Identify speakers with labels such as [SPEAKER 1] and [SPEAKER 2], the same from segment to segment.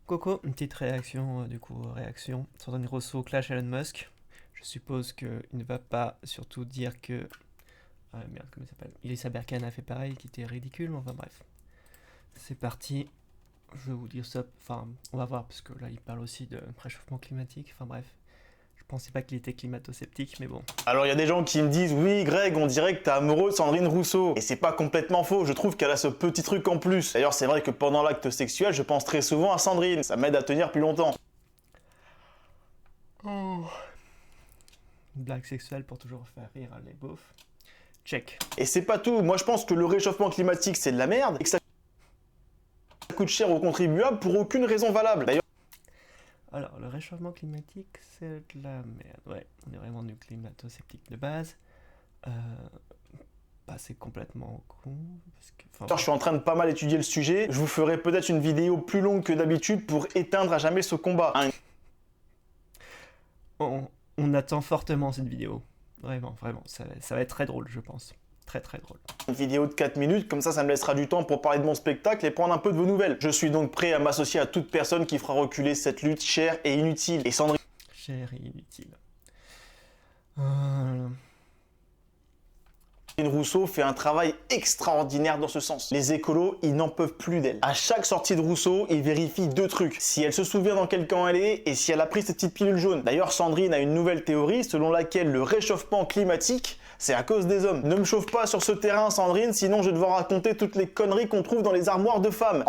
[SPEAKER 1] Coco, une petite réaction, réaction. Sandrine Rousseau clash Elon Musk. Je suppose qu'il ne va pas surtout dire que... Ah merde, comment il s'appelle Elisa Berkane a fait pareil, qui était ridicule, mais enfin bref. C'est parti. Je vais vous dire ça, enfin, on va voir, parce que là, il parle aussi de réchauffement climatique, enfin bref. Je pensais pas qu'il était climato-sceptique, mais bon.
[SPEAKER 2] Alors il y a des gens qui me disent oui Greg, on dirait que t'es amoureux de Sandrine Rousseau. Et c'est pas complètement faux, je trouve qu'elle a ce petit truc en plus. D'ailleurs c'est vrai que pendant l'acte sexuel, je pense très souvent à Sandrine, ça m'aide à tenir plus longtemps.
[SPEAKER 1] Oh. Une blague sexuelle pour toujours faire rire les beaufs. Check.
[SPEAKER 2] Et c'est pas tout, moi je pense que le réchauffement climatique c'est de la merde et que ça coûte cher aux contribuables pour aucune raison valable. D'ailleurs,
[SPEAKER 1] Alors, le réchauffement climatique, c'est de la merde. Ouais, on est vraiment du climato-sceptique de base. C'est complètement con. Parce que,
[SPEAKER 2] je suis en train de pas mal étudier le sujet, je vous ferai peut-être une vidéo plus longue que d'habitude pour éteindre à jamais ce combat.
[SPEAKER 1] On attend fortement cette vidéo. Vraiment, ça va être très drôle, je pense. Très drôle.
[SPEAKER 2] Une vidéo de 4 minutes, comme ça me laissera du temps pour parler de mon spectacle et prendre un peu de vos nouvelles. Je suis donc prêt à m'associer à toute personne qui fera reculer cette lutte chère et inutile. Et Sandrine
[SPEAKER 1] Chère et inutile.
[SPEAKER 2] Rousseau fait un travail extraordinaire dans ce sens. Les écolos, ils n'en peuvent plus d'elle. À chaque sortie de Rousseau, ils vérifient 2 trucs. Si elle se souvient dans quel camp elle est et si elle a pris cette petite pilule jaune. D'ailleurs, Sandrine a une nouvelle théorie selon laquelle le réchauffement climatique, c'est à cause des hommes. Ne me chauffe pas sur ce terrain, Sandrine, sinon je vais devoir raconter toutes les conneries qu'on trouve dans les armoires de femmes.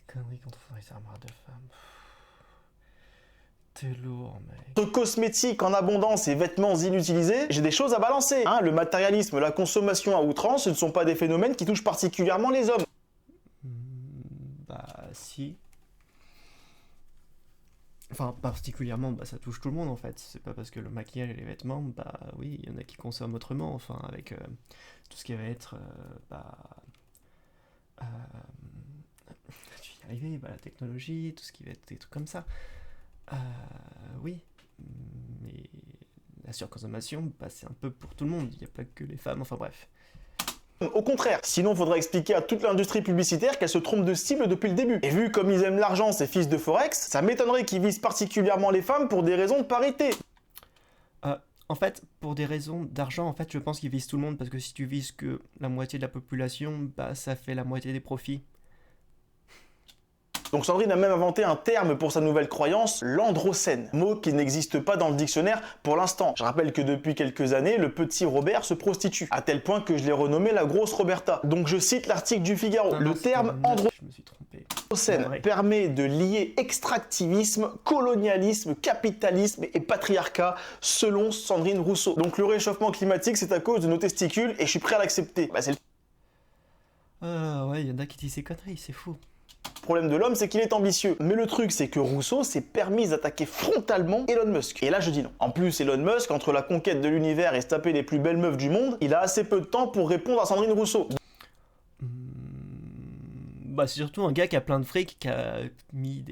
[SPEAKER 1] Conneries qu'on trouve dans les armoires de femmes. T'es lourd, mec.
[SPEAKER 2] Entre cosmétiques en abondance et vêtements inutilisés, j'ai des choses à balancer. Le matérialisme, la consommation à outrance, ce ne sont pas des phénomènes qui touchent particulièrement les hommes.
[SPEAKER 1] Si. Enfin, particulièrement, ça touche tout le monde en fait. C'est pas parce que le maquillage et les vêtements, oui, il y en a qui consomment autrement, enfin, avec tout ce qui va être, tu y arriver, la technologie, tout ce qui va être des trucs comme ça. Oui, mais la surconsommation, c'est un peu pour tout le monde, il n'y a pas que les femmes, enfin bref.
[SPEAKER 2] Au contraire, sinon faudrait expliquer à toute l'industrie publicitaire qu'elle se trompe de cible depuis le début. Et vu comme ils aiment l'argent, ces fils de Forex, ça m'étonnerait qu'ils visent particulièrement les femmes pour des raisons de parité.
[SPEAKER 1] En fait, pour des raisons d'argent, en fait, je pense qu'ils visent tout le monde, parce que si tu vises que la moitié de la population, ça fait la moitié des profits.
[SPEAKER 2] Donc Sandrine a même inventé un terme pour sa nouvelle croyance, l'androcène, mot qui n'existe pas dans le dictionnaire pour l'instant. Je rappelle que depuis quelques années, le petit Robert se prostitue, à tel point que je l'ai renommé la grosse Roberta. Donc je cite l'article du Figaro, le terme androcène permet de lier extractivisme, colonialisme, capitalisme et patriarcat, selon Sandrine Rousseau. Donc le réchauffement climatique, c'est à cause de nos testicules et je suis prêt à l'accepter.
[SPEAKER 1] Ouais, il y en a qui disent ces conneries, c'est fou.
[SPEAKER 2] Le problème de l'homme, c'est qu'il est ambitieux. Mais le truc, c'est que Rousseau s'est permis d'attaquer frontalement Elon Musk. Et là, je dis non. En plus, Elon Musk, entre la conquête de l'univers et se taper les plus belles meufs du monde, il a assez peu de temps pour répondre à Sandrine Rousseau.
[SPEAKER 1] C'est surtout un gars qui a plein de fric, qui a mis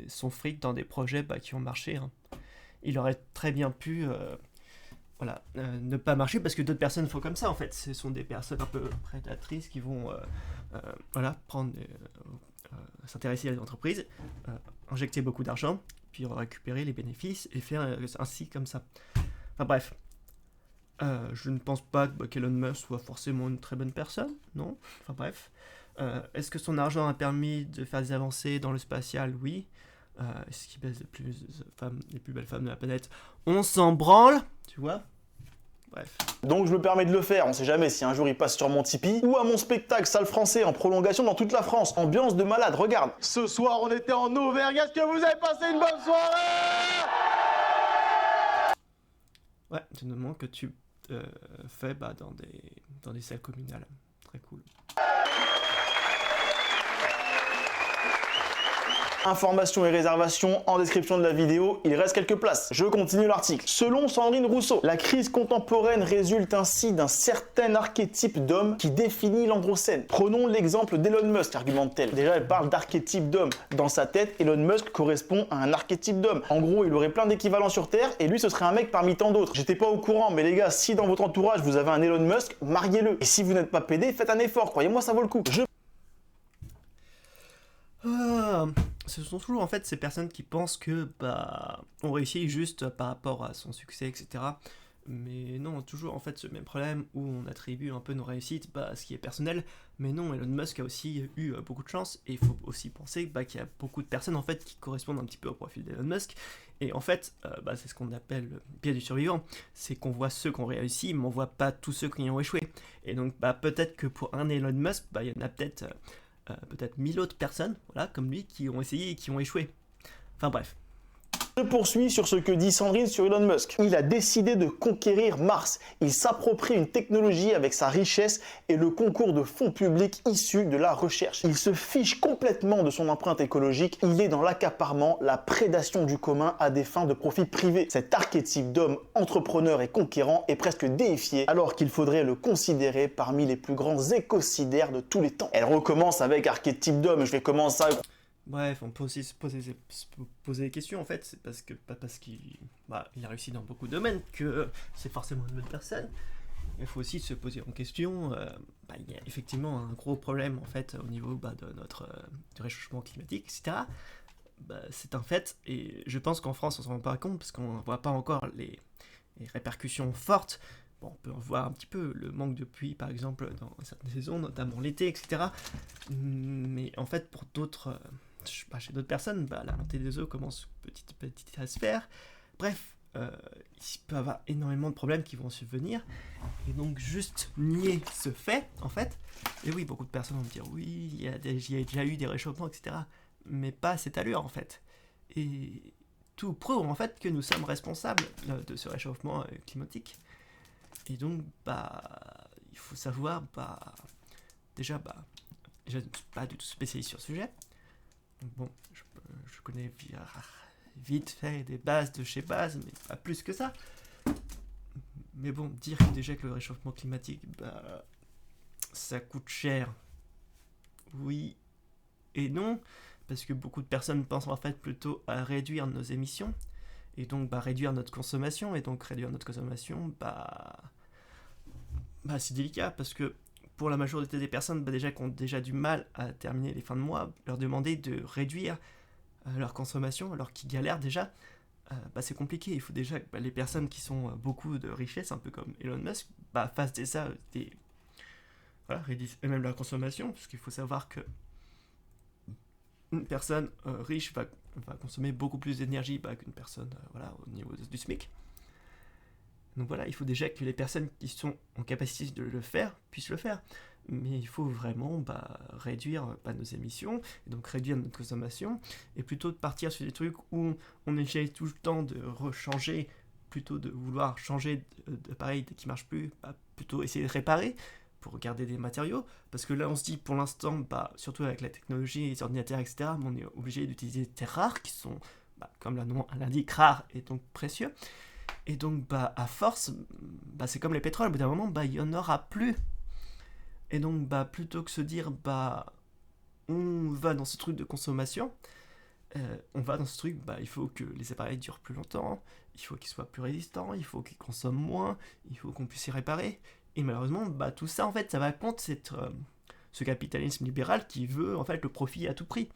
[SPEAKER 1] son fric dans des projets qui ont marché. Hein. Il aurait très bien pu ne pas marcher parce que d'autres personnes font comme ça en fait. Ce sont des personnes un peu prédatrices qui vont s'intéresser à des entreprises, injecter beaucoup d'argent, puis récupérer les bénéfices et faire ainsi comme ça. Enfin bref. Je ne pense pas qu'Elon Musk soit forcément une très bonne personne, non. Enfin bref. Est-ce que son argent a permis de faire des avancées dans le spatial? Oui. Est-ce qu'il baise les plus belles femmes de la planète? On s'en branle, tu vois. Bref.
[SPEAKER 2] Donc je me permets de le faire, on sait jamais si un jour il passe sur mon Tipeee ou à mon spectacle Salle Français en prolongation dans toute la France. Ambiance de malade, regarde. Ce soir on était en Auvergne, est-ce que vous avez passé une bonne soirée?
[SPEAKER 1] Ouais, c'est un moment que tu fais dans des salles communales. Très cool.
[SPEAKER 2] Informations et réservations en description de la vidéo, il reste quelques places. Je continue l'article. Selon Sandrine Rousseau, la crise contemporaine résulte ainsi d'un certain archétype d'homme qui définit l'androcène. Prenons l'exemple d'Elon Musk, argumente-t-elle. Déjà, elle parle d'archétype d'homme. Dans sa tête, Elon Musk correspond à un archétype d'homme. En gros, il aurait plein d'équivalents sur Terre et lui, ce serait un mec parmi tant d'autres. J'étais pas au courant, mais les gars, si dans votre entourage, vous avez un Elon Musk, mariez-le. Et si vous n'êtes pas pédé, faites un effort, croyez-moi, ça vaut le coup.
[SPEAKER 1] ce sont toujours en fait ces personnes qui pensent que on réussit juste par rapport à son succès, etc. Mais non, toujours en fait ce même problème où on attribue un peu nos réussites à ce qui est personnel. Mais non, Elon Musk a aussi eu beaucoup de chance, et il faut aussi penser qu'il y a beaucoup de personnes en fait qui correspondent un petit peu au profil d'Elon Musk. Et en fait, c'est ce qu'on appelle le biais du survivant, c'est qu'on voit ceux qui ont réussi, mais on voit pas tous ceux qui ont échoué. Et donc peut-être que pour un Elon Musk, il y en a peut-être 1000 autres personnes, voilà, comme lui, qui ont essayé et qui ont échoué. Enfin bref.
[SPEAKER 2] Je poursuis sur ce que dit Sandrine sur Elon Musk. Il a décidé de conquérir Mars. Il s'approprie une technologie avec sa richesse et le concours de fonds publics issus de la recherche. Il se fiche complètement de son empreinte écologique. Il est dans l'accaparement, la prédation du commun à des fins de profit privé. Cet archétype d'homme entrepreneur et conquérant est presque déifié, alors qu'il faudrait le considérer parmi les plus grands écocidaires de tous les temps. Elle recommence avec archétype d'homme. Je vais commencer à...
[SPEAKER 1] Bref, on peut aussi se poser des questions en fait, c'est pas parce qu'il il a réussi dans beaucoup de domaines que c'est forcément une bonne personne. Il faut aussi se poser en question, il y a effectivement un gros problème en fait au niveau de notre du réchauffement climatique, etc. C'est un fait, et je pense qu'en France on s'en rend pas compte parce qu'on voit pas encore les répercussions fortes. Bon, on peut en voir un petit peu le manque de pluie par exemple dans certaines saisons, notamment l'été, etc. Mais en fait pour d'autres... chez d'autres personnes, la montée des eaux commence petit à petit à se faire. Bref, il peut y avoir énormément de problèmes qui vont subvenir. Et donc, juste nier ce fait, en fait. Et oui, beaucoup de personnes vont me dire, oui, il y a déjà eu des réchauffements, etc. Mais pas à cette allure, en fait. Et tout prouve, en fait, que nous sommes responsables de ce réchauffement climatique. Et donc, il faut savoir, déjà, je ne suis pas du tout spécialiste sur le sujet. Bon, je connais vite fait des bases de chez base, mais pas plus que ça. Mais bon, dire déjà que le réchauffement climatique, ça coûte cher. Oui et non, parce que beaucoup de personnes pensent en fait plutôt à réduire nos émissions, et donc réduire notre consommation, et donc réduire notre consommation, c'est délicat, parce que pour la majorité des personnes déjà qui ont déjà du mal à terminer les fins de mois, leur demander de réduire leur consommation alors qu'ils galèrent déjà, c'est compliqué. Il faut déjà que les personnes qui sont beaucoup de richesse, un peu comme Elon Musk, fassent réduisent eux-mêmes leur consommation, parce qu'il faut savoir que une personne riche va consommer beaucoup plus d'énergie qu'une personne au niveau du SMIC. Donc voilà, il faut déjà que les personnes qui sont en capacité de le faire puissent le faire. Mais il faut vraiment réduire nos émissions, et donc réduire notre consommation, et plutôt de partir sur des trucs où on essaye tout le temps de rechanger, plutôt de vouloir changer d'appareil qui ne marche plus, plutôt essayer de réparer pour garder des matériaux. Parce que là on se dit pour l'instant, surtout avec la technologie, les ordinateurs, etc., on est obligé d'utiliser des terres rares qui sont, comme le nom l'indique, rares et donc précieux. Et donc, à force, c'est comme les pétroles, au bout d'un moment, il n'y en aura plus. Et donc, plutôt que se dire, on va dans ce truc de consommation, on va dans ce truc, il faut que les appareils durent plus longtemps, il faut qu'ils soient plus résistants, il faut qu'ils consomment moins, il faut qu'on puisse y réparer. Et malheureusement, tout ça, en fait, ça va contre ce capitalisme libéral qui veut, en fait, le profit à tout prix.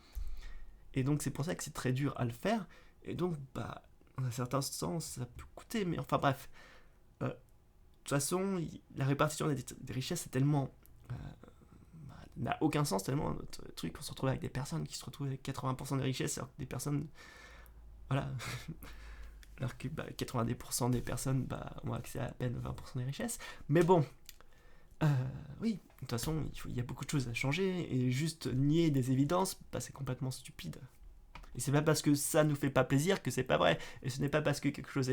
[SPEAKER 1] Et donc, c'est pour ça que c'est très dur à le faire. Et donc, dans un certain sens, ça peut coûter, mais enfin bref. De toute façon, la répartition des richesses est tellement... n'a aucun sens, tellement notre truc, on se retrouve avec des personnes qui se retrouvent avec 80% des richesses, alors que des personnes... Voilà. Alors que 90% des personnes ont accès à peine 20% des richesses. Mais bon, oui, de toute façon, il y a beaucoup de choses à changer, et juste nier des évidences, c'est complètement stupide. Et c'est pas parce que ça nous fait pas plaisir que c'est pas vrai. Et ce n'est pas parce que quelque chose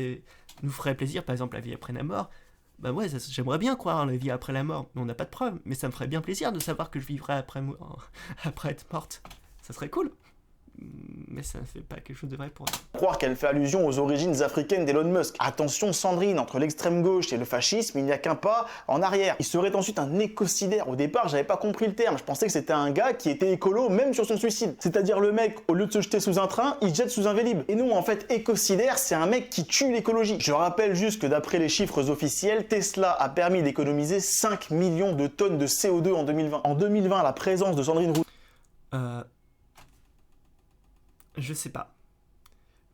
[SPEAKER 1] nous ferait plaisir, par exemple la vie après la mort. J'aimerais bien croire en la vie après la mort, mais on n'a pas de preuves. Mais ça me ferait bien plaisir de savoir que je vivrai après être morte. Ça serait cool. Mais ça ne fait pas quelque chose de vrai pour nous.
[SPEAKER 2] Croire qu'elle fait allusion aux origines africaines d'Elon Musk. Attention Sandrine, entre l'extrême gauche et le fascisme, il n'y a qu'un pas en arrière. Il serait ensuite un écocidaire. Au départ, j'avais pas compris le terme. Je pensais que c'était un gars qui était écolo même sur son suicide. C'est-à-dire le mec, au lieu de se jeter sous un train, il se jette sous un Vélib. Et non, en fait, écocidaire, c'est un mec qui tue l'écologie. Je rappelle juste que d'après les chiffres officiels, Tesla a permis d'économiser 5 millions de tonnes de CO2 en 2020. En 2020, la présence de Sandrine Rousseau...
[SPEAKER 1] Je sais pas.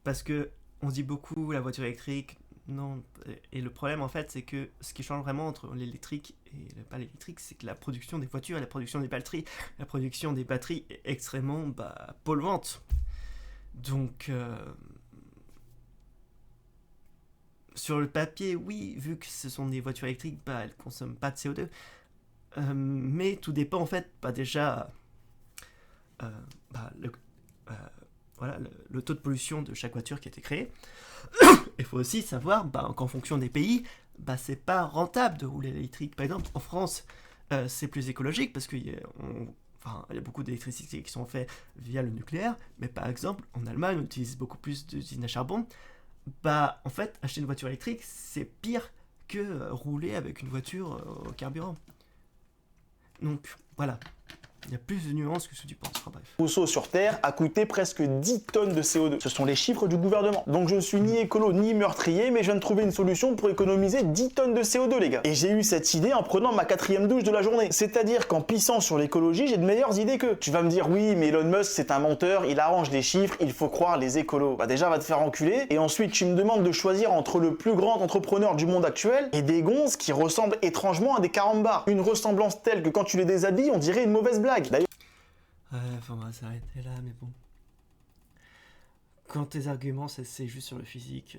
[SPEAKER 1] Parce que on dit beaucoup la voiture électrique, non. Et le problème en fait, c'est que ce qui change vraiment entre l'électrique et pas l'électrique, c'est que la production des voitures et la production des batteries est extrêmement polluante. Donc, sur le papier, oui, vu que ce sont des voitures électriques, elles consomment pas de CO2. Mais tout dépend en fait, déjà, le, euh, voilà, le taux de pollution de chaque voiture qui a été créée. Il faut aussi savoir qu'en fonction des pays, c'est pas rentable de rouler électrique. Par exemple, en France, c'est plus écologique parce qu'il y a beaucoup d'électricité qui sont faites via le nucléaire, mais par exemple, en Allemagne, on utilise beaucoup plus d'usines à charbon. En fait, acheter une voiture électrique, c'est pire que rouler avec une voiture au carburant. Donc, voilà. Il y a plus de nuances que ce que tu penses. Bref.
[SPEAKER 2] Rousseau sur Terre a coûté presque 10 tonnes de CO2. Ce sont les chiffres du gouvernement. Donc je ne suis ni écolo ni meurtrier, mais je viens de trouver une solution pour économiser 10 tonnes de CO2, les gars. Et j'ai eu cette idée en prenant ma 4e douche de la journée. C'est-à-dire qu'en pissant sur l'écologie, j'ai de meilleures idées qu'eux. Tu vas me dire, oui, mais Elon Musk, c'est un menteur, il arrange les chiffres, il faut croire les écolos. Déjà, va te faire enculer. Et ensuite, tu me demandes de choisir entre le plus grand entrepreneur du monde actuel et des gonzes qui ressemblent étrangement à des carambars. Une ressemblance telle que quand tu les déshabilles, on dirait une mauvaise blague. D'ailleurs,
[SPEAKER 1] on va s'arrêter là, mais bon. Quand tes arguments, c'est juste sur le physique,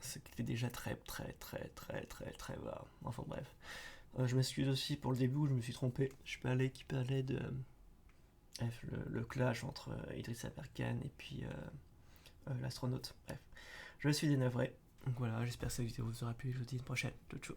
[SPEAKER 1] c'est que t'es déjà très bas. Enfin bref. Je m'excuse aussi pour le début où je me suis trompé. Je parlais qui parlait de le clash entre Idriss Aberkan et puis l'astronaute. Bref. Je suis dénavré. Donc voilà, j'espère que cette vidéo vous aura plu. Je vous dis à une prochaine. Ciao, ciao.